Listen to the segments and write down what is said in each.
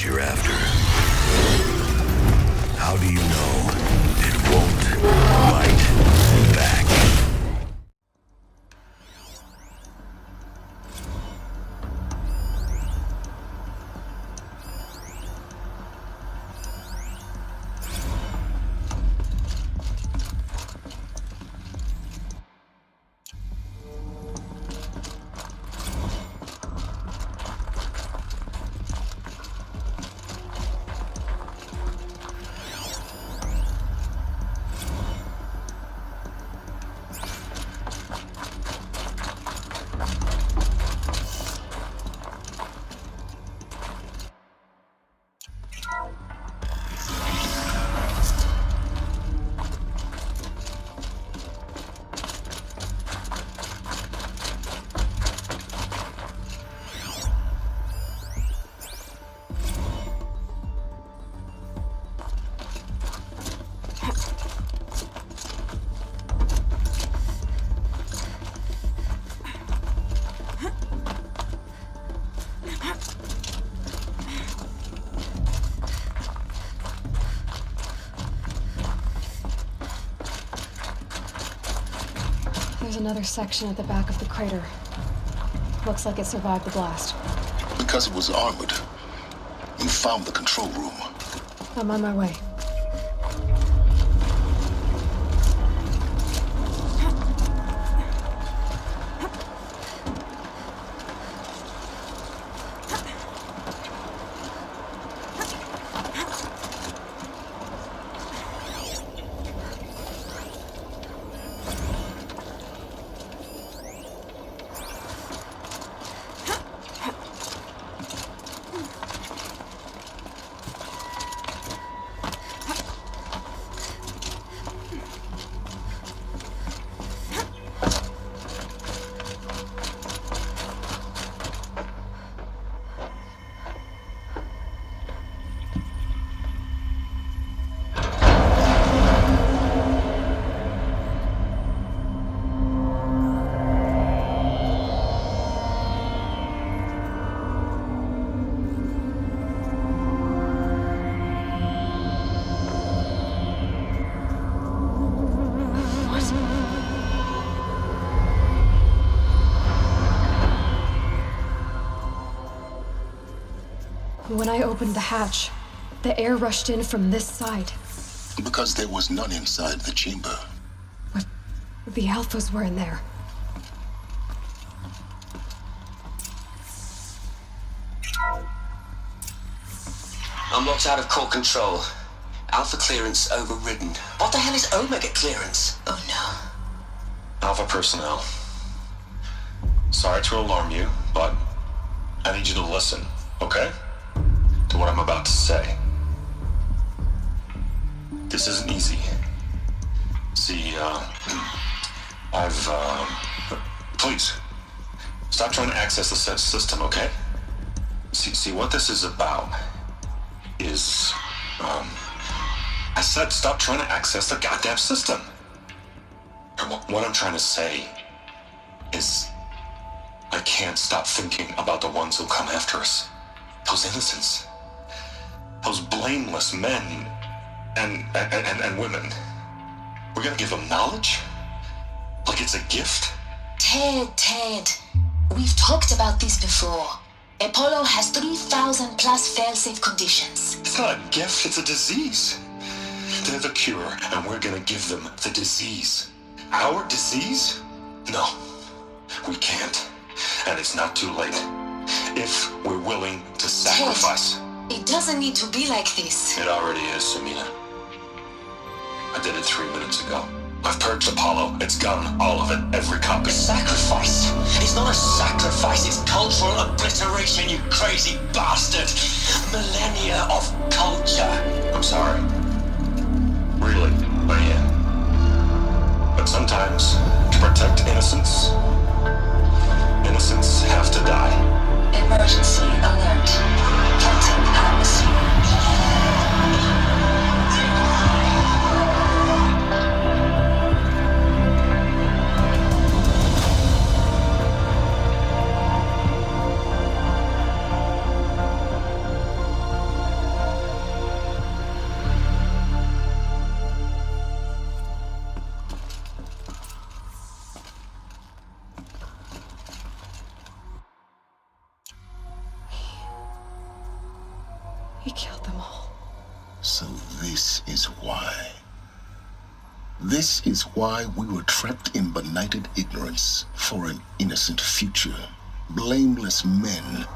what you're after. How do you know it won't bite back? There's another section at the back of the crater. Looks like it survived the blast. Because it was armored. You found the control room. I'm on my way. When I opened the hatch, the air rushed in from this side. Because there was none inside the chamber. But the Alphas were in there. I'm locked out of core control. Alpha clearance overridden. What the hell is Omega clearance? Oh no. Alpha personnel. Sorry to alarm you, but I need you to listen, okay? To what I'm about to say. This isn't easy. See, please, stop trying to access the system, okay? See, what this is about is, I said stop trying to access the goddamn system. And what I'm trying to say is, I can't stop thinking about the ones who come after us. Those innocents. Those blameless men and women. We're gonna give them knowledge? Like it's a gift? Ted. We've talked about this before. Apollo has 3,000 plus fail-safe conditions. It's not a gift, it's a disease. They're the cure, and we're gonna give them the disease. Our disease? No, we can't. And it's not too late. If we're willing to sacrifice. Ted, it doesn't need to be like this. It already is, Samina. I did it 3 minutes ago. I've purged Apollo. It's gone. All of it. Every copy. Sacrifice? It's not a sacrifice, it's cultural obliteration, you crazy bastard! Millennia of culture! I'm sorry. Really, I am. But sometimes, to protect innocence, innocents have to die. Emergency alert. Captain atmosphere. He killed them all. So this is why. This is why we were trapped in benighted ignorance for an innocent future. Blameless men.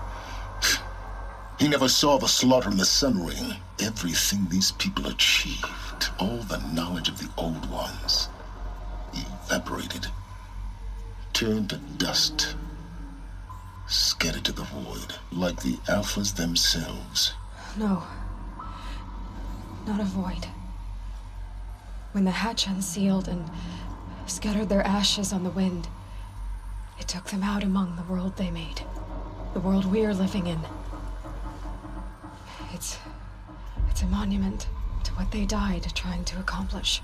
He never saw the slaughter in the Sun Ring. Everything these people achieved, all the knowledge of the old ones, evaporated, turned to dust, scattered to the void, like the Alphas themselves. No. Not a void. When the hatch unsealed and scattered their ashes on the wind, it took them out among the world they made. The world we're living in. It's a monument to what they died trying to accomplish.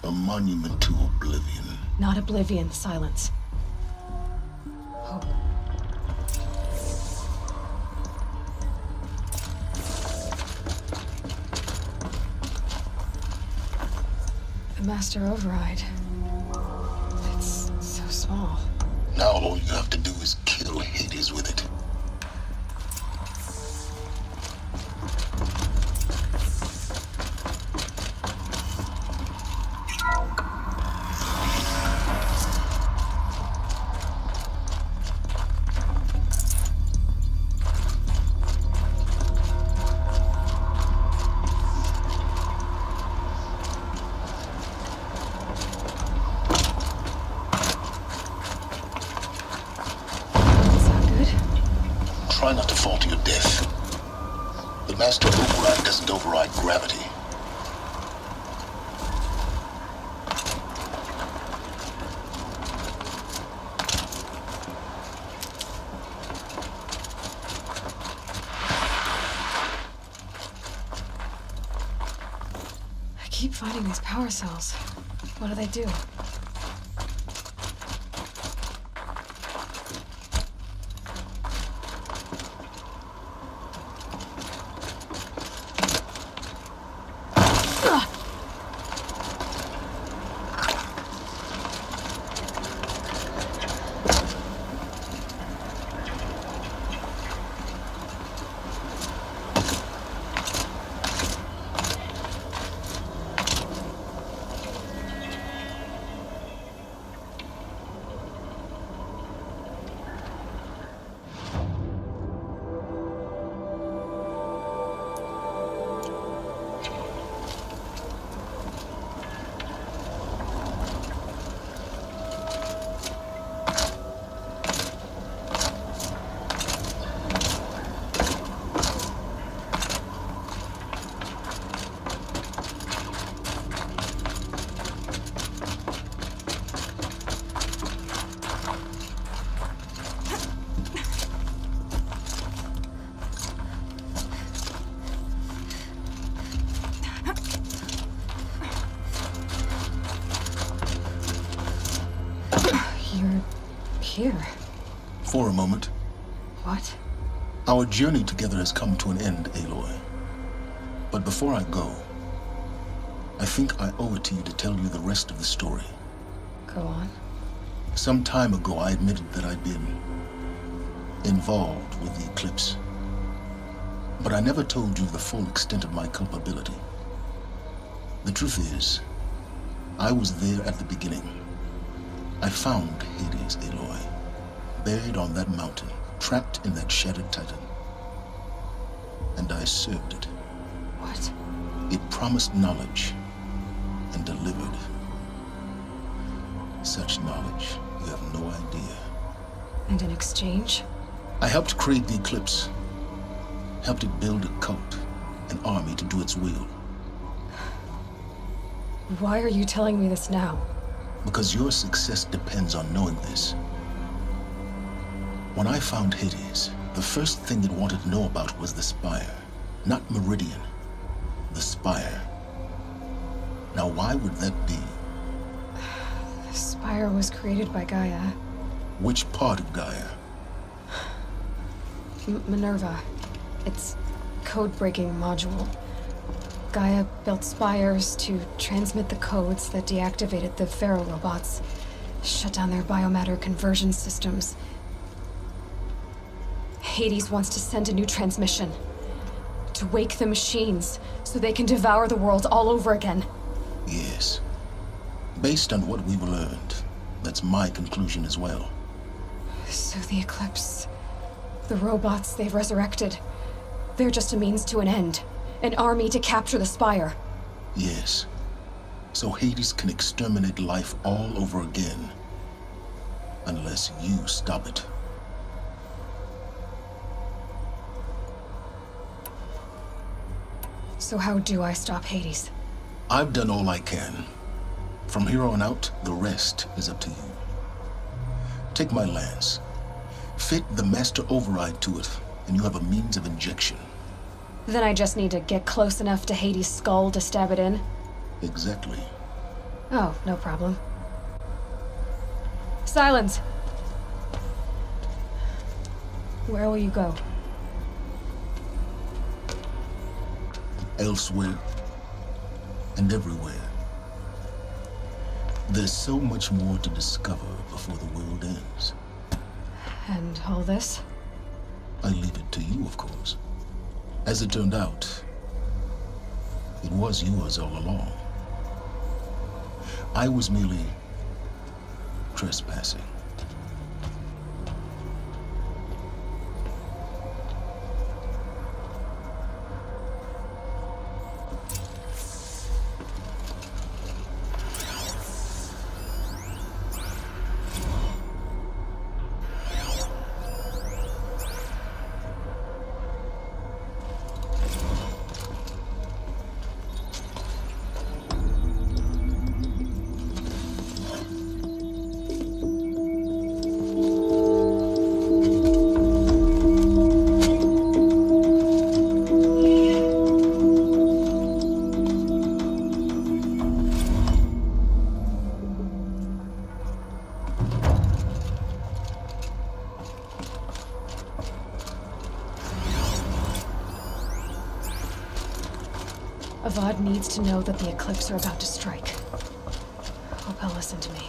A monument to oblivion. Not oblivion, silence. Hope. The Master Override. It's so small. Now all you have to do is kill Hades with it. Try not to fall to your death. The Master Override doesn't override gravity. I keep finding these power cells. What do they do? You're here. For a moment. What? Our journey together has come to an end, Aloy. But before I go, I think I owe it to you to tell you the rest of the story. Go on. Some time ago, I admitted that I'd been involved with the Eclipse. But I never told you the full extent of my culpability. The truth is, I was there at the beginning. I found Hades, Aloy, buried on that mountain, trapped in that shattered titan. And I served it. What? It promised knowledge and delivered. Such knowledge, you have no idea. And in exchange? I helped create the Eclipse. Helped it build a cult, an army to do its will. Why are you telling me this now? Because your success depends on knowing this. When I found Hades, the first thing it wanted to know about was the Spire. Not Meridian. The Spire. Now why would that be? The Spire was created by Gaia. Which part of Gaia? Minerva. Its code-breaking module. Gaia built spires to transmit the codes that deactivated the Pharaoh robots, shut down their biomatter conversion systems. Hades wants to send a new transmission To wake the machines, so they can devour the world all over again. Yes. Based on what we've learned, that's my conclusion as well. So the Eclipse... the robots they've resurrected... they're just a means to an end. An army to capture the Spire. Yes. So Hades can exterminate life all over again. Unless you stop it. So how do I stop Hades? I've done all I can. From here on out, the rest is up to you. Take my lance. Fit the Master Override to it, and you have a means of injection. Then I just need to get close enough to Hades' skull to stab it in? Exactly. Oh, no problem. Silence! Where will you go? Elsewhere and everywhere. There's so much more to discover before the world ends. And all this? I leave it to you, of course. As it turned out, it was yours all along. I was merely trespassing. Avad needs to know that the Eclipse are about to strike. Hope he'll listen to me.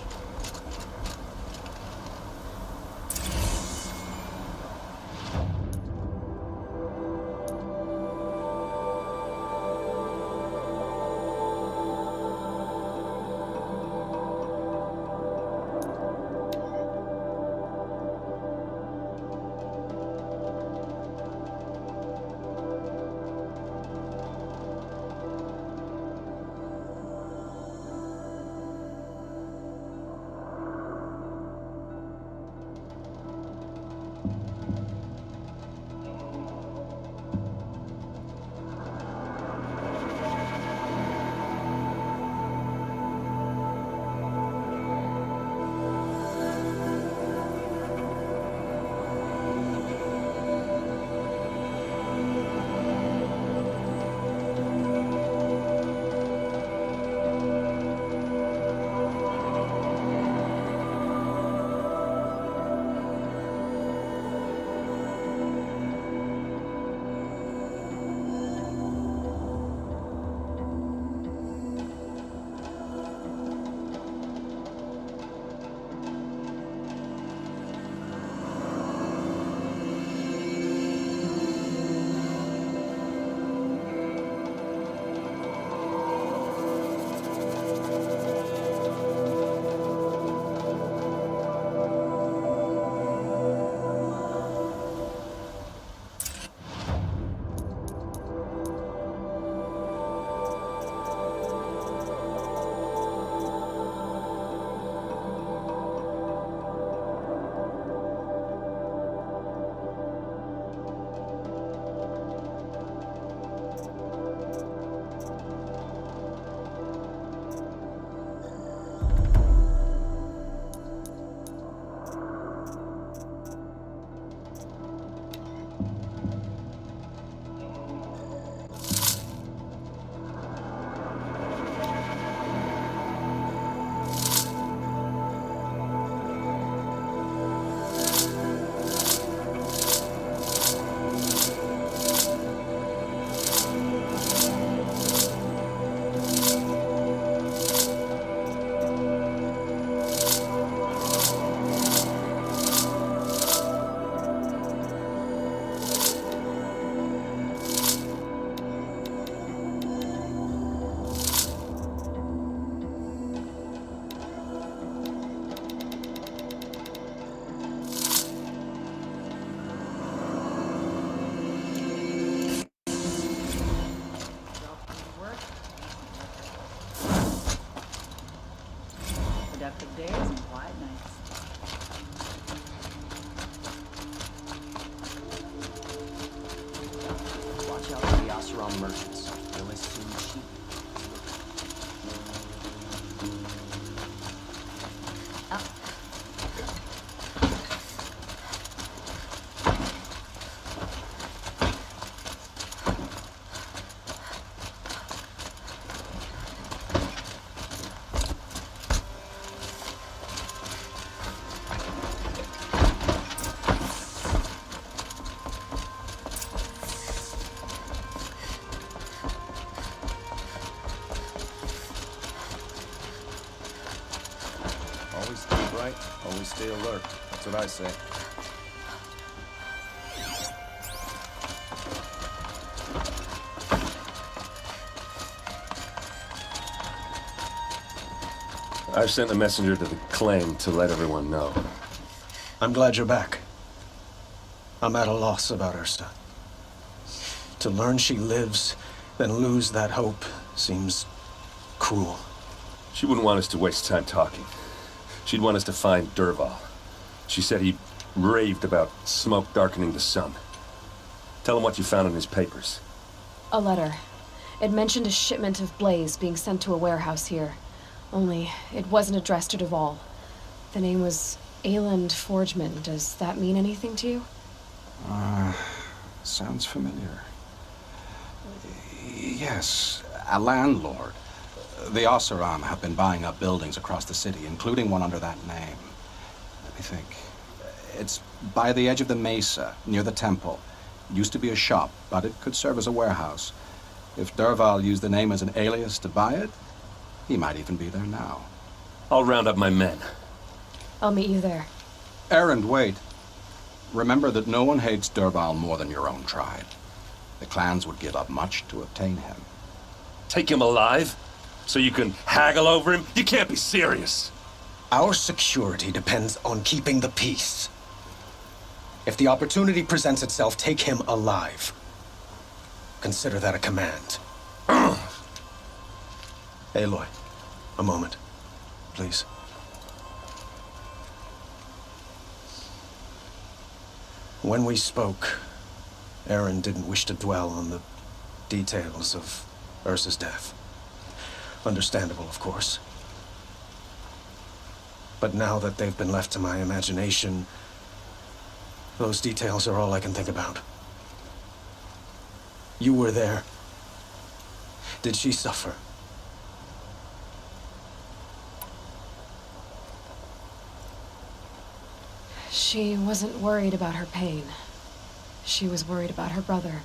Oseram merchants will assume she. Always stay bright, always stay alert. That's what I say. I've sent a messenger to the claim to let everyone know. I'm glad you're back. I'm at a loss about Ursa. To learn she lives, then lose that hope seems cruel. She wouldn't want us to waste time talking. She'd want us to find Dervahl. She said he raved about smoke darkening the sun. Tell him what you found in his papers. A letter. It mentioned a shipment of blaze being sent to a warehouse here. Only, it wasn't addressed to Dervahl. The name was Ayland Forgeman. Does that mean anything to you? Sounds familiar. Yes, a landlord. The Oseram have been buying up buildings across the city, including one under that name. Let me think. It's by the edge of the mesa, near the temple. Used to be a shop, but it could serve as a warehouse. If Dervahl used the name as an alias to buy it, he might even be there now. I'll round up my men. I'll meet you there. Erend, wait. Remember that no one hates Dervahl more than your own tribe. The clans would give up much to obtain him. Take him alive? So you can haggle over him? You can't be serious. Our security depends on keeping the peace. If the opportunity presents itself, take him alive. Consider that a command. Aloy, a moment, please. When we spoke, Erend didn't wish to dwell on the details of Ursa's death. Understandable, of course. But now that they've been left to my imagination, those details are all I can think about. You were there. Did she suffer? She wasn't worried about her pain. She was worried about her brother.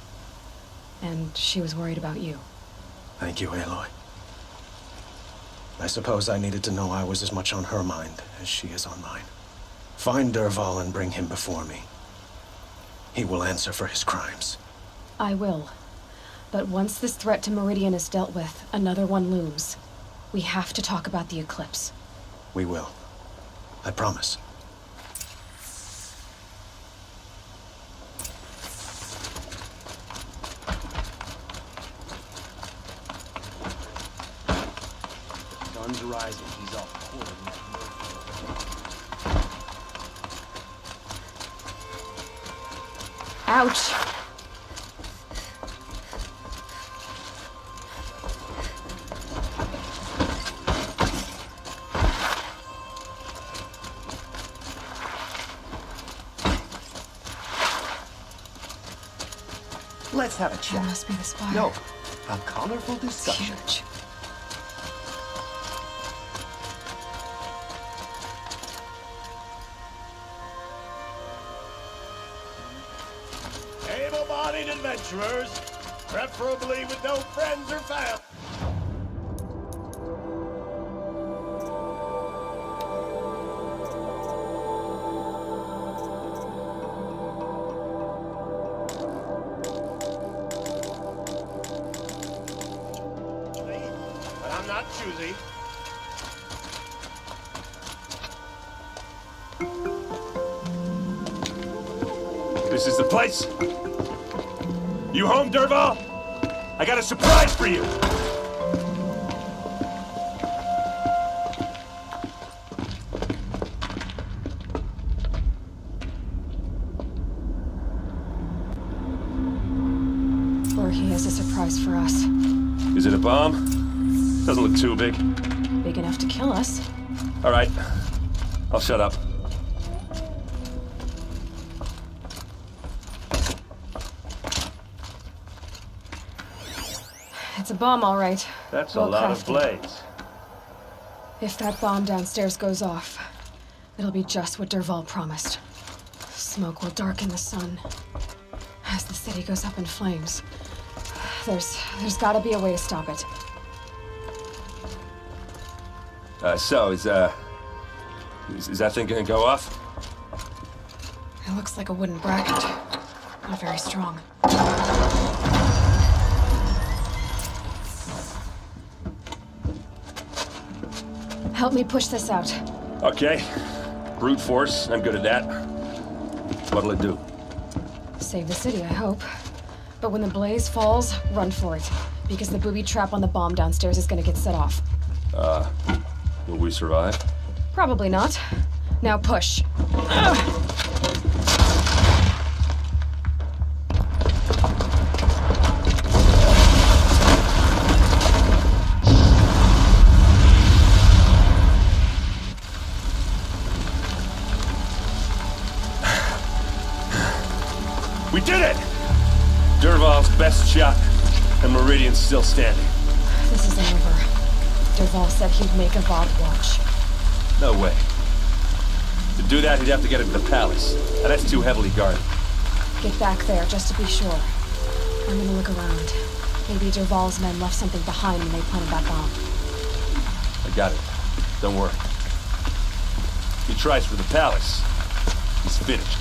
And she was worried about you. Thank you, Aloy. I suppose I needed to know I was as much on her mind as she is on mine. Find Dervahl and bring him before me. He will answer for his crimes. I will. But once this threat to Meridian is dealt with, another one looms. We have to talk about the eclipse. We will. I promise. Sun's rising. He's off quarter. Ouch! Let's have a That chat. must be the spire. No, a colorful It's discussion. huge. Able-bodied adventurers, preferably with no friends or family. But I'm not choosy. This is the place. You home, Dervahl? I got a surprise for you. Or he has a surprise for us. Is it a bomb? Doesn't look too big. Big enough to kill us. All right. I'll shut up. It's a bomb, all right. That's Well a lot of crafted. blaze. If that bomb downstairs goes off, it'll be just what Dervahl promised. Smoke will darken the sun. As the city goes up in flames, there's gotta be a way to stop it. So, is that thing gonna go off? It looks like a wooden bracket. Not very strong. Help me push this out. Okay. Brute force, I'm good at that. What'll it do? Save the city, I hope. But when the blaze falls, run for it. Because the booby trap on the bomb downstairs is gonna get set off. Will we survive? Probably not. Now push. We did it! Dervahl's best shot, and Meridian's still standing. This isn't over. Dervahl said he'd make Avad watch. No way. To do that, he'd have to get into the palace, and that's too heavily guarded. Get back there, just to be sure. I'm gonna look around. Maybe Dervahl's men left something behind when they planted that bomb. I got it. Don't worry. If he tries for the palace, he's finished.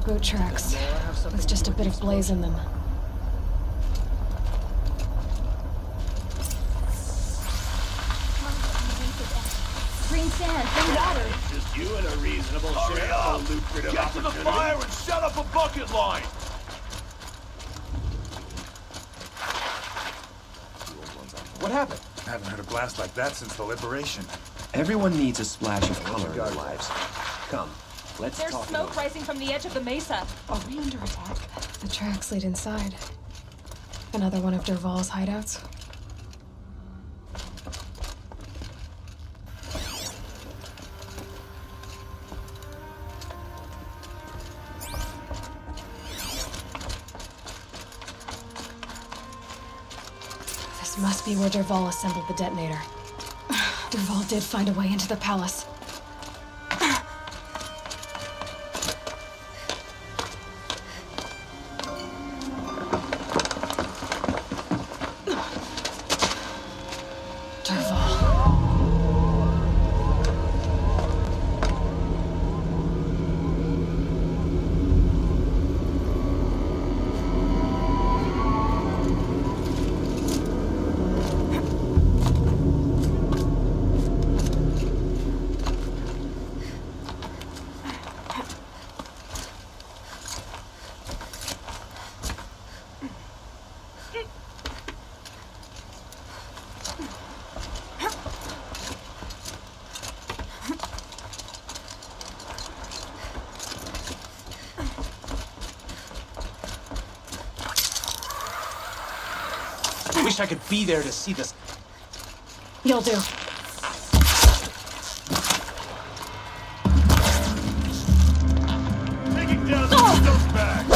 Boot tracks, with just a bit of blaze in them. Green sand, green water. Just you and a reasonable share of a lucrative Get to the opportunity. fire and set up a bucket line! What happened? I haven't heard a blast like that since the liberation. Everyone needs a splash of color in their lives. Come, let's There's talk. smoke rising from the edge of the mesa. Are we under attack? The tracks lead inside. Another one of Dervahl's hideouts. This must be where Dervahl assembled the detonator. Dervahl did find a way into the palace. I wish I could be there to see this. You'll do. Taking down the scumbag!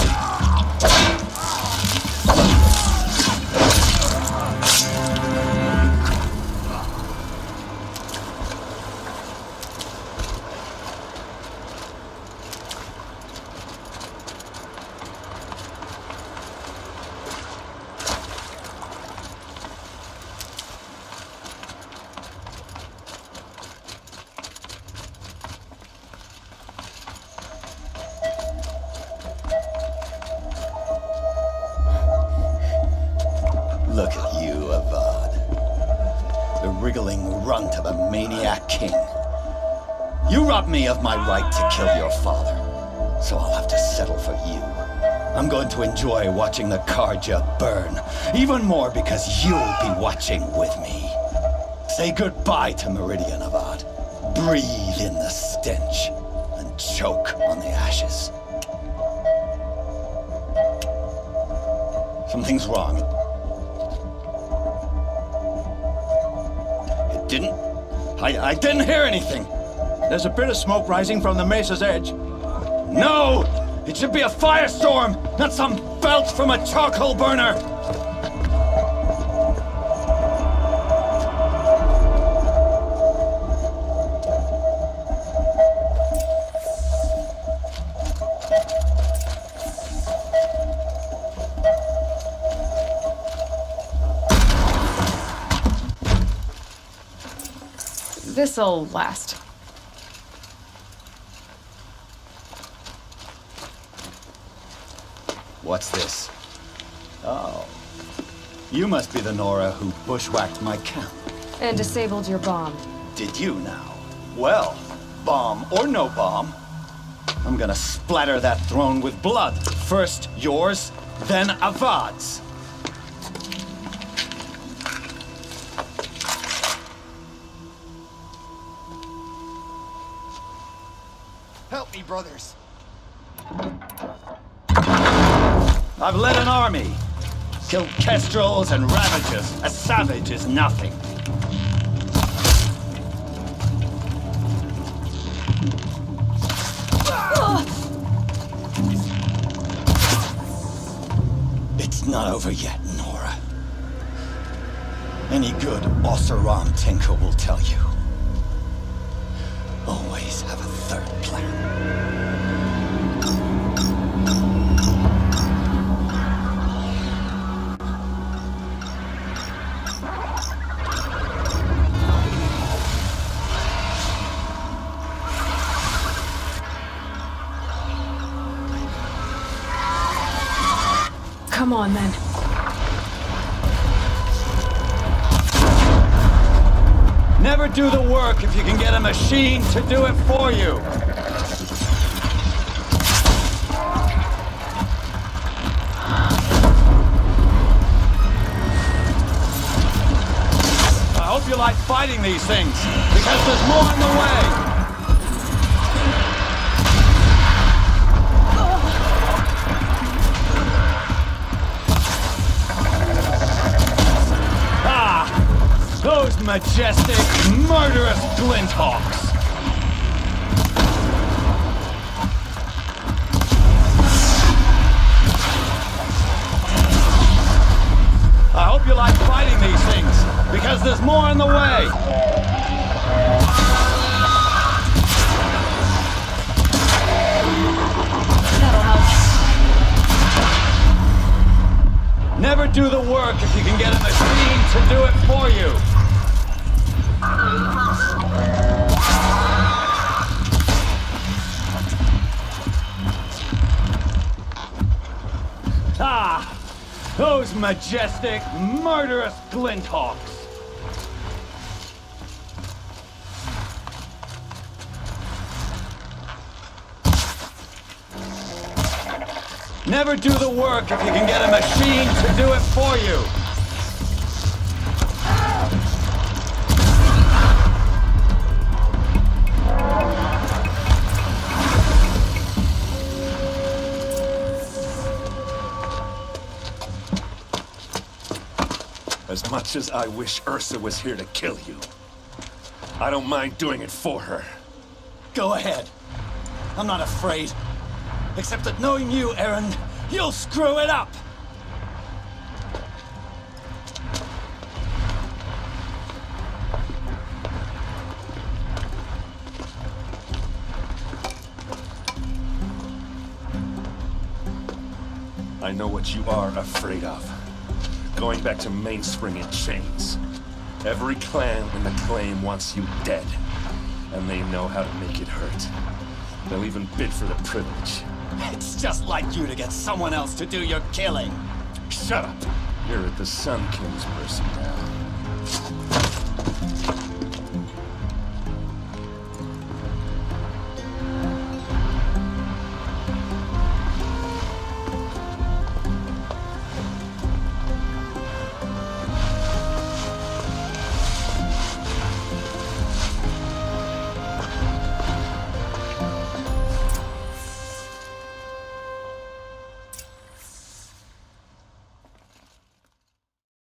Look at you, Avad. The wriggling runt of a maniac king. You robbed me of my right to kill your father, so I'll have to settle for you. I'm going to enjoy watching the Carja burn. Even more because you'll be watching with me. Say goodbye to Meridian, Avad. Breathe in the stench and choke on the ashes. Something's wrong. It didn't... I didn't hear anything. There's a bit of smoke rising from the mesa's edge. No! It should be a firestorm, not some belch from a charcoal burner! This'll last. What's this? Oh. You must be the Nora who bushwhacked my camp. And disabled your bomb. Did you now? Well, bomb or no bomb, I'm gonna splatter that throne with blood. First yours, then Avad's. Help me, brothers. I've led an army. Killed kestrels and ravagers. A savage is nothing. It's not over yet, Nora. Any good Oseram tinker will tell you. Always have a third plan. Come on, then. Never do the work if you can get a machine to do it for you. I hope you like fighting these things, because there's more on the way. Those majestic, murderous Glinthawks! I hope you like fighting these things, because there's more on the way! That'll help. Never do the work if you can get a machine to do it for you! Ah! Those majestic, murderous Glinthawks! Never do the work if you can get a machine to do it for you! As much as I wish Ursa was here to kill you, I don't mind doing it for her. Go ahead. I'm not afraid. Except that knowing you, Erend, you'll screw it up! I know what you are afraid of. Going back to Mainspring in chains. Every clan in the claim wants you dead. And they know how to make it hurt. They'll even bid for the privilege. It's just like you to get someone else to do your killing. Shut up! You're at the Sun King's mercy now.